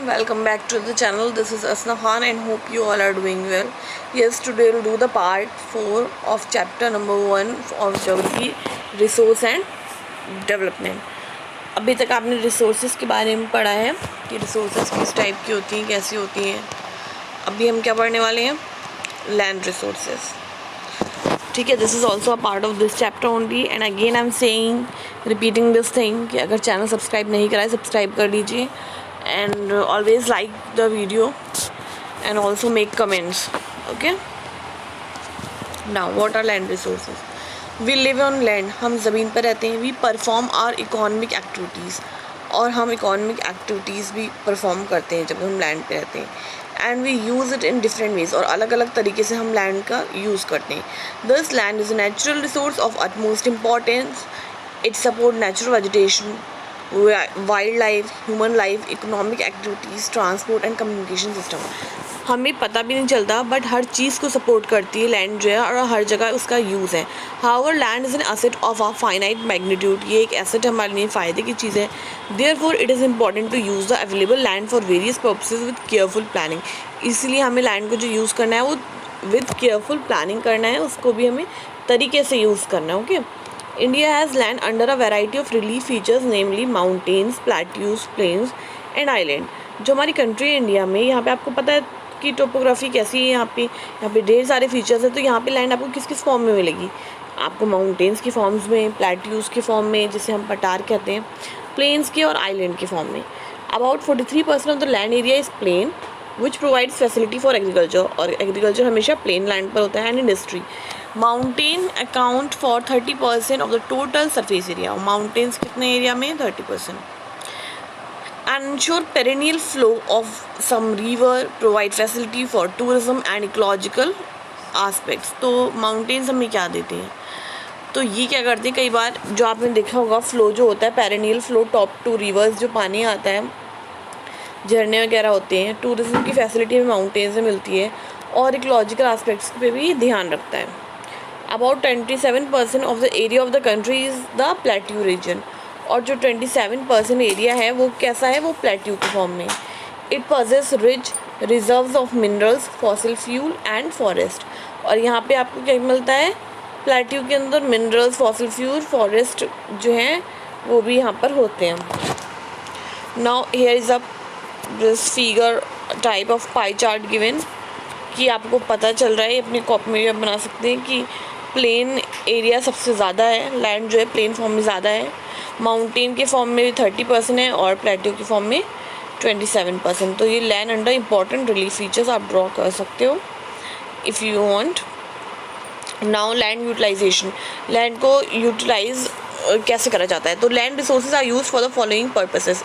welcome back to the channel. This is Asna Khan and hope you all are doing well. Yes, today we'll do the part 4 of chapter number 1 of geography, resource and development. अभी तक आपने resources के बारे में पढ़ा है कि resources किस टाइप की होती हैं, कैसी होती हैं. अभी हम क्या पढ़ने वाले हैं? Land resources. ठीक है, this is also a part of this chapter only. And again I am saying, repeating this thing कि अगर चैनल सब्सक्राइब नहीं करा है सब्सक्राइब कर लीजिए. And always like the video and also make comments. Okay, now what are land resources? We live on land. हम ज़मीन पर रहते हैं. We perform our economic activities. और हम economic activities भी perform करते हैं जब हम land पे रहते हैं. And we use it in different ways. और अलग अलग तरीके से हम land का use करते हैं. Thus land is a natural resource of utmost importance. It supports natural vegetation, wild life, human life, economic activities, transport and communication system. हमें पता भी नहीं चलता बट हर चीज़ को सपोर्ट करती है लैंड जो है, और हर जगह उसका यूज़ है. However land is an asset of a finite magnitude. ये एक एसेट हमारे लिए फ़ायदे की चीज़ है. Therefore it is important to use the available land for various purposes with careful planning. इसलिए हमें लैंड को जो यूज़ करना है वो विद केयरफुल प्लानिंग करना है, उसको भी हमें तरीके से यूज़ करना है. Okay, India has land under a variety of relief features, namely mountains, plateaus, plains and island. जो हमारी कंट्री है इंडिया में, यहाँ पे आपको पता है कि टोपोग्राफी कैसी है. यहाँ पे ढेर सारे फीचर्स हैं. तो यहाँ पे लैंड आपको किस किस फॉर्म में मिलेगी? आपको माउंटेन्स की फॉर्म्स में, प्लेट्यूज़ के फॉर्म में जिसे हम पठार कहते हैं, प्लेन्स के और आइलैंड के फॉर्म में. About 43% of the land area is plain which provides facility for agriculture. और एग्रीकल्चर हमेशा प्लेन लैंड पर होता है. And industry. Mountain account for 30% of the total surface area. Mountains कितने एरिया में? 30%. Ensure perennial flow of some river, provide facility for tourism and ecological aspects. तो mountains हमें क्या देते हैं? तो ये क्या करते हैं, कई बार जो आपने देखा होगा फ्लो जो होता है, perennial flow, top to rivers जो पानी आता है, झरने वगैरह होते हैं. टूरिज्म की फैसिलिटी हमें माउंटेन से मिलती है और इकोलॉजिकल आस्पेक्ट्स पे भी ध्यान रखता है. About 27% of the area of the country is the plateau region. और जो 27% एरिया है वो कैसा है? वो प्लेट्यू के फॉर्म में. It possess rich reserves of minerals, fossil fuel and forest. और यहाँ पे आपको क्या मिलता है? प्लेट्यू के अंदर मिनरल्स, फॉसिल फ्यूल, फॉरेस्ट जो हैं वो भी यहाँ पर होते हैं. Now here is a this figure type of pie chart given कि आपको पता चल रहा है. अपनी कॉपी में भी आप बना सकते हैं कि प्लेन एरिया सबसे ज़्यादा है, लैंड जो है प्लेन फॉर्म में ज़्यादा है, माउंटेन के फॉर्म में भी 30% है और प्लेट्यू के फॉर्म में 27%. तो ये land under important relief features आप ड्रॉ कर सकते हो if you want. Now land utilization. Land को यूटिलाइज कैसे करा जाता है? तो land resources are use for the following purposes.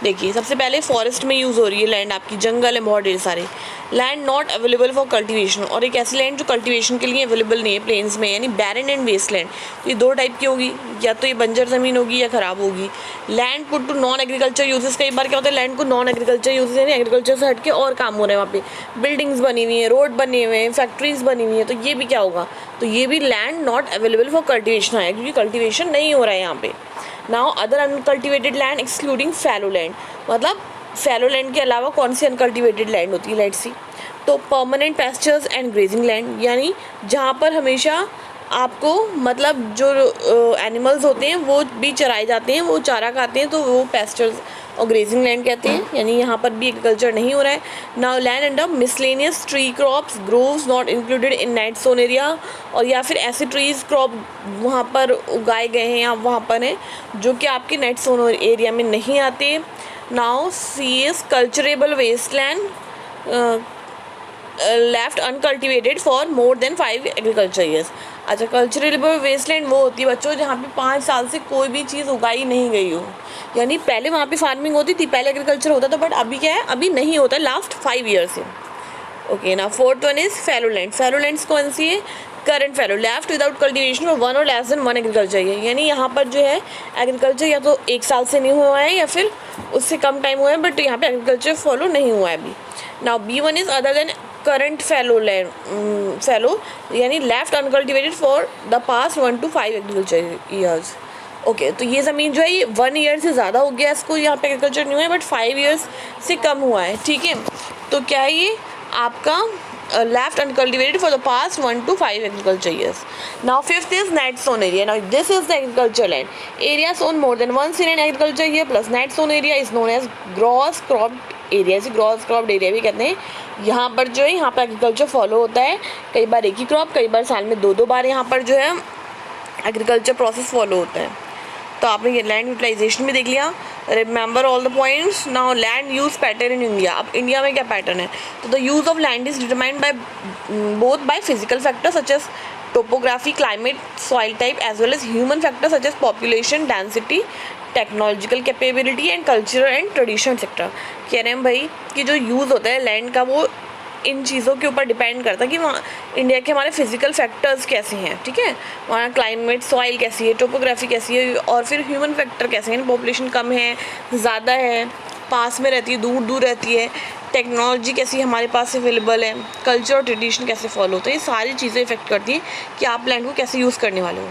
देखिए, सबसे पहले फॉरेस्ट में यूज़ हो रही है लैंड, आपकी जंगल है बहुत ढेर सारे. Land not available for cultivation. और एक ऐसी लैंड जो कल्टीवेशन के लिए अवेलेबल नहीं है प्लेन्स में, यानी बैरन एंड वेस्ट लैंड. तो ये दो टाइप की होगी, या तो ये बंजर ज़मीन होगी या ख़राब होगी. Land put to non agriculture uses. कई बार क्या होता है, लैंड को नॉन एग्रीकल्चर यूजेस यानी एग्रीकल्चर से हट के और काम हो रहे हैं, वहाँ पे बिल्डिंग्स बनी हुई हैं, रोड बने हुए हैं, फैक्ट्रीज बनी हुई हैं. तो ये भी क्या होगा? तो ये भी land not available for cultivation है, क्योंकि कल्टीवेशन नहीं हो रहा है यहाँ पे. Now other uncultivated land excluding fallow land. मतलब फैलो लैंड के अलावा कौन सी अनकल्टिवेटेड लैंड होती है? Let's see. तो permanent pastures and grazing land, यानी जहाँ पर हमेशा आपको मतलब जो एनिमल्स होते हैं वो भी चराए जाते हैं, वो चारा खाते हैं, तो वो पैस्चर्स और ग्रेजिंग लैंड कहते हैं. यानी यहाँ पर भी एग्रीकल्चर नहीं हो रहा है. Now land under miscellaneous tree crops, groves not included in net sown area. और या फिर ऐसे ट्रीज क्रॉप वहाँ पर उगाए गए हैं या वहाँ पर हैं जो कि आपके नेट सोन एरिया में नहीं आते. Now C is culturable waste land left uncultivated for more than 5 agriculture years. अच्छा, कल्चरेबल वेस्टलैंड वो होती है बच्चों जहाँ पे 5 साल से कोई भी चीज़ उगाई नहीं गई हो. यानी पहले वहाँ पे फार्मिंग होती थी, पहले एग्रीकल्चर होता था, बट अभी क्या है, अभी नहीं होता लास्ट 5 ईयर्स से. ओके, ना fourth one is fallow land. Fallow lands कौन सी है? Current fallow, left without cultivation for 1 और लेस देन 1 एग्रीकल्चर ईयर. यानी यहाँ पर जो है एग्रीकल्चर या तो 1 साल से नहीं हुआ है या फिर उससे कम टाइम हुआ है, बट यहाँ पे एग्रीकल्चर फॉलो नहीं हुआ है अभी. Now B1 is other than current fallow land. Fallow यानी left uncultivated for the past 1 to 5 agriculture years. Okay तो ये ज़मीन जो है ये 1 ईयर से ज़्यादा हो गया इसको यहाँ पे एग्रीकल्चर नहीं हुआ है, बट 5 ईयर्स से कम हुआ है, ठीक है। तो क्या है ये आपका left uncultivated for the past 1 to 5 agriculture years. Now 5th is net sown area. Now this is the agriculture land. Area sown more than once in an agriculture year plus net sown area is known as gross cropped area. इसे gross cropped area भी कहते हैं। यहाँ पर जो है यहाँ पर एग्रीकल्चर फॉलो होता है, कई बार एक ही क्रॉप, कई बार साल में 2 बार यहाँ पर जो है एग्रीकल्चर प्रोसेस फॉलो होता है। तो आपने ये लैंड यूटिलाइजेशन भी देख लिया, remember all the points. Now land use pattern in India. अब इंडिया में क्या पैटर्न है, तो the use of land is determined by both by physical factors such as topography, climate, soil type, as well as human factors such as population density, technological capability and cultural and traditional sector. कह रहे हैं भाई कि जो use होता है land का वो इन चीज़ों के ऊपर डिपेंड करता है कि वहाँ इंडिया के हमारे फिजिकल फैक्टर्स कैसे हैं, ठीक है, वहाँ क्लाइमेट, सॉइल कैसी है, टोपोग्राफी कैसी है, और फिर ह्यूमन फैक्टर कैसे हैं, पॉपुलेशन कम है, ज़्यादा है, पास में रहती है, दूर दूर रहती है, टेक्नोलॉजी कैसी हमारे पास अवेलेबल है, कल्चर और ट्रेडिशन कैसे फॉलो होते हैं, ये सारी चीज़ें इफेक्ट करती हैं कि आप लैंड को कैसे यूज़ करने वाले हो।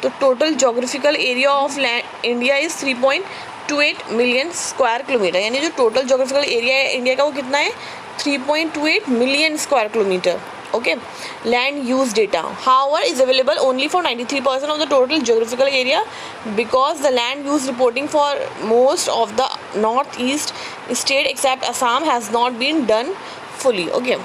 तो total geographical area of land India is 3.28 million square kilometre, यानी जो टोटल जोग्राफिकल एरिया है इंडिया का वो कितना है, 3.28 million square kilometer. Okay, land use data however is available only for 93% of the total geographical area because the land use reporting for most of the northeast state except Assam has not been done fully. Okay,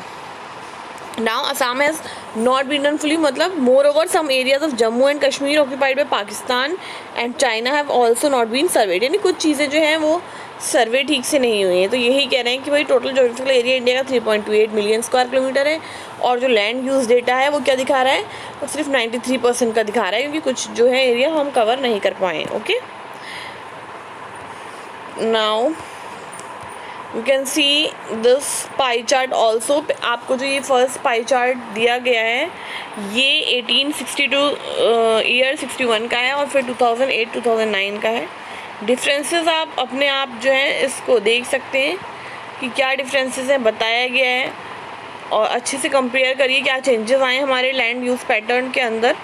now Assam has not been done fully, मतलब moreover some areas of Jammu and Kashmir occupied by Pakistan and China have also not been surveyed. यानी कुछ चीज़ें जो हैं वो सर्वे ठीक से नहीं हुई है। तो यही कह रहे हैं कि भाई टोटल जोग्राफिकल एरिया इंडिया का 3.28 मिलियन स्क्वायर किलोमीटर है, और जो लैंड यूज़ डेटा है वो क्या दिखा रहा है, वो सिर्फ 93% का दिखा रहा है, क्योंकि कुछ जो है एरिया हम कवर नहीं कर पाए। Okay, now you can see this pie chart also. आपको जो ये फर्स्ट पाई चार्ट दिया गया है ये 1862 ईयर 61 का है, और फिर 2008-2009 का है। डिफरेंसेस आप अपने आप जो है इसको देख सकते हैं कि क्या डिफरेंसेस हैं, बताया गया है, और अच्छे से कंपेयर करिए क्या चेंजेस आए हमारे लैंड यूज़ पैटर्न के अंदर।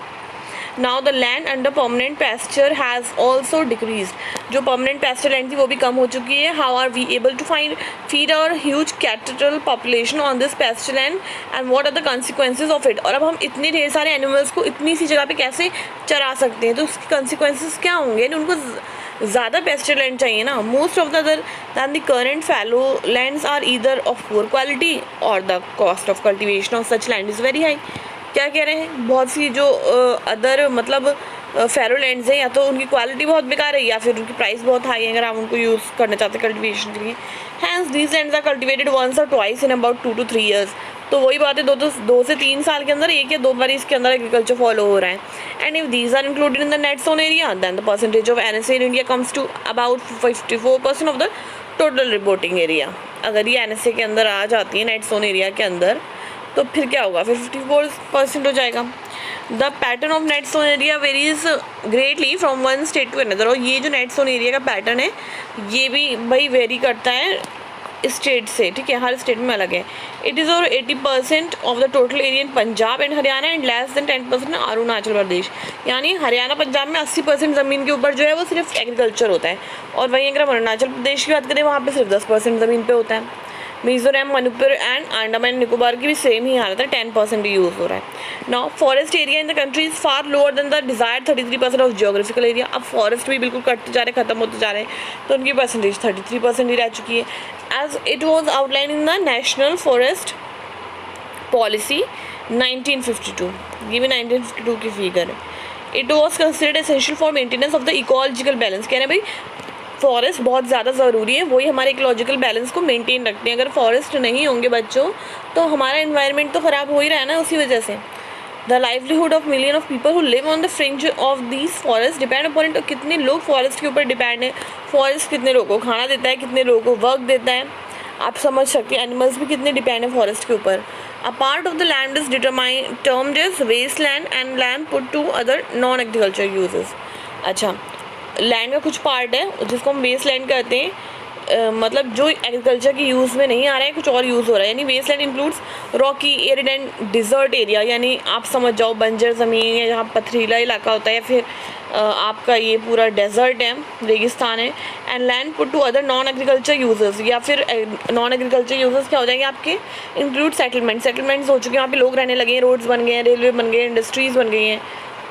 Now the land under permanent pasture has also decreased. जो परमानेंट पैस्चर लैंड थी वो भी कम हो चुकी है। How are we able to feed our huge cattle population on this pasture land and what are the consequences of it. और अब हम इतने ढेर सारे एनिमल्स को इतनी सी जगह पे कैसे चरा सकते हैं, तो उसके कंसिक्वेंसेज क्या होंगे, यानी उनको ज़्यादा पेस्चर लैंड चाहिए ना। Most of the other than the current fallow lands are either of poor quality और the cost of cultivation of such land is very high. क्या कह रहे हैं, बहुत सी जो अदर मतलब फेरो लैंड्स हैं, या तो उनकी क्वालिटी बहुत बेकार है या फिर उनकी प्राइस बहुत हाई है अगर आप उनको यूज़ करना चाहते हैं कल्टिवेशन के लिए। Hence these lands are cultivated once or twice in about 2 to 3 years. तो वही बात है, 2 से 3 साल के अंदर 1 या 2 बार इसके अंदर एग्रीकल्चर फॉलो हो रहा है। And if these are included in the net sown area then the percentage of NSA in India comes to about 54% of the total reporting area. अगर ये NSA के अंदर आ जाती है नेट सोन एरिया के अंदर, तो फिर क्या होगा, फिर 54% हो जाएगा। The pattern of net sown area varies greatly from one state to another. और ये जो नेट सोन एरिया का पैटर्न है ये भी भाई वेरी करता है स्टेट से, ठीक है, हर स्टेट में अलग है। It is over 80% of the total area in Punjab and Haryana and less than 10% इन अरुणाचल प्रदेश। यानी हरियाणा पंजाब में 80% ज़मीन के ऊपर जो है वो सिर्फ एग्रीकल्चर होता है, और वहीं अगर हम अरुणाचल प्रदेश की बात करें वहाँ पे सिर्फ 10% ज़मीन पे होता है। मिजोरम, मणिपुर एंड अंडमान एंड निकोबार की भी सेम ही हालत है, 10% यूज़ हो रहा है। Now forest area in the country is far lower than the desired 33% of geographical area. अब फॉरेस्ट भी बिल्कुल कटते जा रहे हैं, खत्म होते जा रहे हैं, तो उनकी परसेंटेज 33% ही रह चुकी है। As it was outline in the national forest policy 1952, ये भी 1952 की फिगर है। It was considered essential for maintenance of the ecological balance. कह रहे हैं भाई फॉरेस्ट बहुत ज़्यादा ज़रूरी है, वही हमारे इकोलॉजिकल बैलेंस को मेंटेन रखते हैं। अगर फॉरेस्ट नहीं होंगे बच्चों तो हमारा एनवायरनमेंट तो ख़राब हो ही रहा है ना उसी वजह से। The livelihood of million of people who live on the fringe of these forest depend upon it. कितने लोग फॉरेस्ट के ऊपर डिपेंड है, फॉरेस्ट कितने लोगों को खाना देता है, कितने लोगों को वर्क देता है, आप समझ सकते हैं। एनिमल्स भी कितने डिपेंड है फॉरेस्ट के ऊपर। A part of the land is termed as waste land and land put to other non agriculture uses. अच्छा, लैंड का कुछ पार्ट है जिसको हम वेस्ट लैंड कहते हैं, मतलब जो एग्रीकल्चर की यूज़ में नहीं आ रहा है, कुछ और यूज़ हो रहा है। यानी waste land includes rocky, arid and desert area, यानी आप समझ जाओ बंजर ज़मीन या जहाँ पथरीला इलाका होता है, या फिर आपका ये पूरा डेजर्ट है, रेगिस्तान है। And land put to other non agriculture users, या फिर नॉन एग्रीकल्चर यूजर्स क्या हो जाएंगे आपके, इंक्लूड सेटलमेंट्स हो चुके हैं, वहाँ पे लोग रहने लगे हैं, रोड्स बन गए हैं, रेलवे बन गए हैं, इंडस्ट्रीज़ बन गई हैं।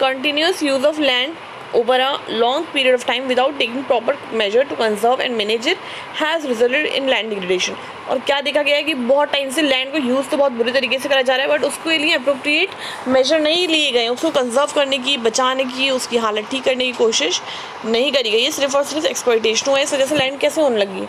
Continuous use of land over a long period of time without taking proper measure to conserve and manage it has resulted in land degradation। और क्या देखा गया है कि बहुत टाइम से लैंड को यूज़ तो बहुत बुरी तरीके से करा जा रहा है, बट उसके लिए अप्रोप्रिएट मेजर नहीं लिए गए, उसको कंजर्व करने की, बचाने की, उसकी हालत ठीक करने की कोशिश नहीं करी गई है। सिर्फ और सिर्फ एक्सप्लॉइटेशन हुआ है। इस वजह से लैंड कैसे होने लगी,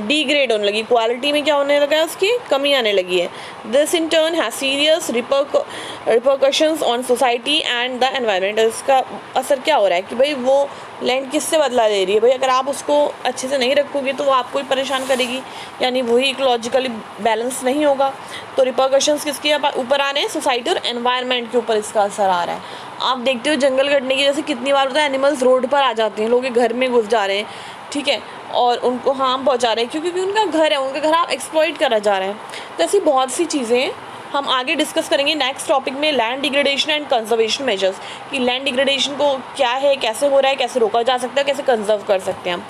डिग्रेड होने लगी, क्वालिटी में क्या होने लगा है, उसकी कमी आने लगी है। This in turn has serious repercussions on society and the environment. इसका असर क्या हो रहा है कि भाई वो लैंड किससे बदला दे रही है, भाई अगर आप उसको अच्छे से नहीं रखोगे तो वो आपको ही परेशान करेगी, यानी वही इकोलॉजिकली बैलेंस नहीं होगा। तो रिपरकशंस किसके ऊपर आ रहे हैं, सोसाइटी और एनवायरनमेंट के ऊपर इसका असर आ रहा है। आप देखते हो जंगल कटने की वजह से कितनी बार होता है, एनिमल्स रोड पर आ जाते हैं, लोगों के घर में घुस जा रहे हैं, ठीक है, और उनको हार्म पहुंचा रहे हैं क्योंकि उनका घर है, उनका घर आप एक्सप्लॉइट करा जा रहे हैं। तो ऐसी बहुत सी चीज़ें हम आगे डिस्कस करेंगे नेक्स्ट टॉपिक में, land degradation and conservation measures, कि लैंड डिग्रेडेशन को क्या है, कैसे हो रहा है, कैसे रोका जा सकता है, कैसे कंजर्व कर सकते हैं हम।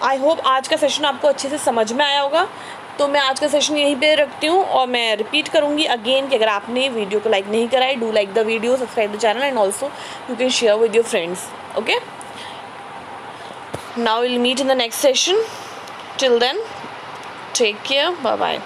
आई होप आज का सेशन आपको अच्छे से समझ में आया होगा। तो मैं आज का सेशन यहीं पे रखती हूँ और मैं रिपीट करूँगी अगेन कि अगर आपने वीडियो को लाइक नहीं करा है, do like the video, subscribe the channel and also you can share with your friends. Okay, now we'll meet in the next session. Till then, take care, bye bye.